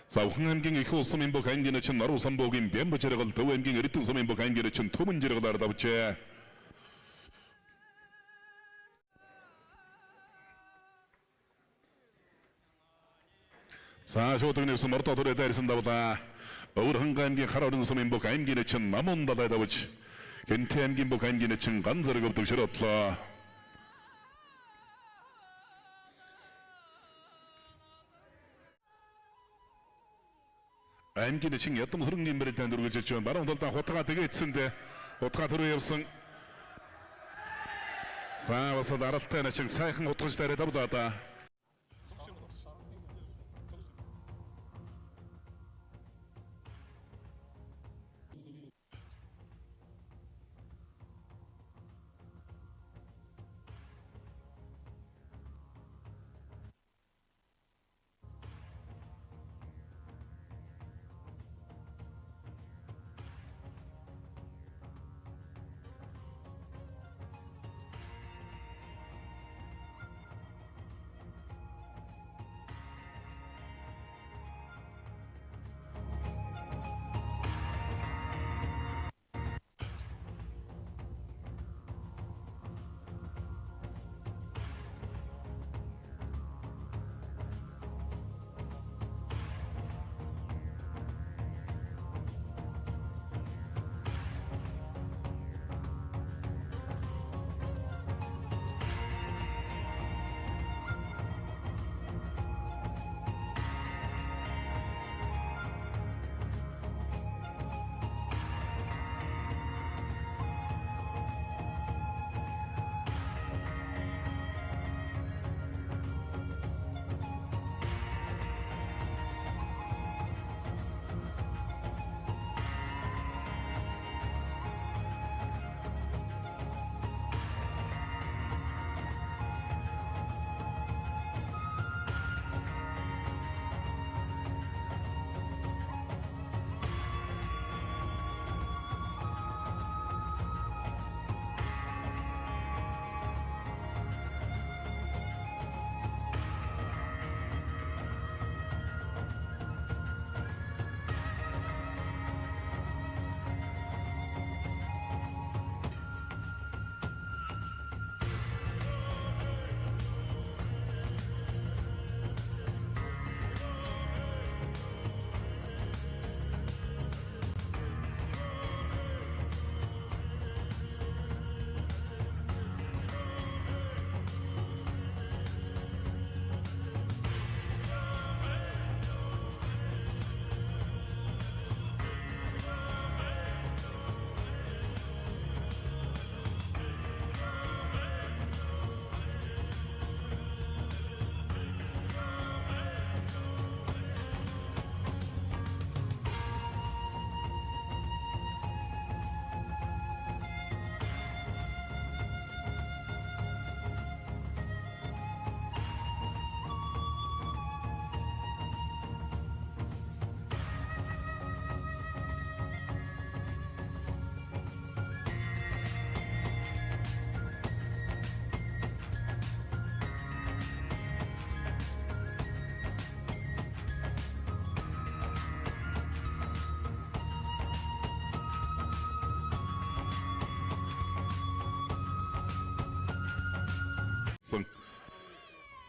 さあ、흥한경의 효소멤버 가인기는 천 나로 삼보긴 뱀버 제력을 더웬경 어리뚱 소멤버 가인기는 천 토문 제력을 알아다 붙여. 자, 쇼등에서 머리도 돌에 대해서다 보다. 어울 흥간기 가라오는 소멤버 가인기는 천 마몬다다다 붙여. 겐태암긴보 가인기는 천 간서력 없도 싫었다. 암기는 칭 였던 흐릉님 버릴 때 누르고 졌죠. 마론 돌다 호타가 되겠는데 호타가 들어야 없응. 사 와서 나라스 때는 칭 사익한 호토시 때에 다보다다.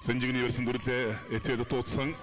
선지근이 열선 누릴 때 에티에도 또 성.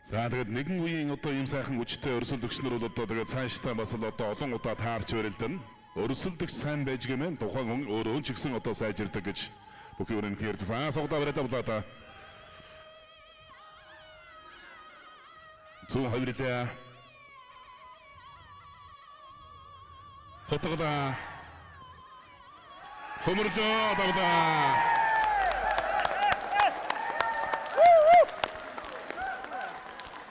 За тэгээд нэгэн үеийн одоо ийм сайхан хүчтэй өрсөлдөгч нар бол одоо тэгээд цаашдаа бас л одоо олон удаа таарч барилдан өрсөлдөгч сайн байж гэмээр тухайн хүн өөрөө ч гэсэн одоо сайжирдаг гэж бүхэн өрн хэрэг. За согдоо бариад болоо. Зүүн хаврилаа. Хотгола. Хөмөрлөө давлаа.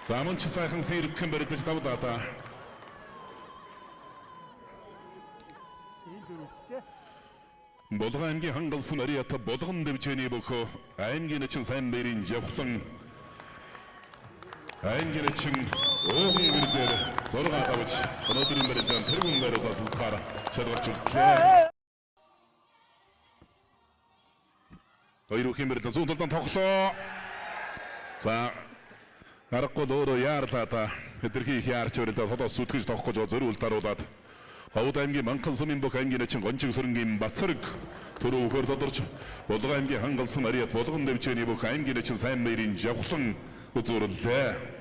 Замун чи сайхан сэрхэн баригдаж давлаа та. Болгон аймгийн хангалсан ариата болгон дэвжээний бөхөө аймгийн чин сайн бэрийн явхлан аймгийн чин өөгийн гэрдээр зурга давж өнөөдрийн барилдаан тэргүүн барилдаас утгаар шалгарч үлдлээ. Хоёрын барилдаан зүүн талдан тоглоо. За аргагүй өөрөө яарлаа та хэдэрхий их яарч барилдаа холоос сүтгэж тоглох гэж зөрүүл даруулаад Ховд аймгийн Манхан сумын бүх аймгийн чин гончин сүрэнгийн Бацэрэг төрөө хөр тодорч Болгон аймгийн хангалсан ариат болгон дэвчээний бүх аймгийн чин сайн мэрийн явхлан үзүүрлээ.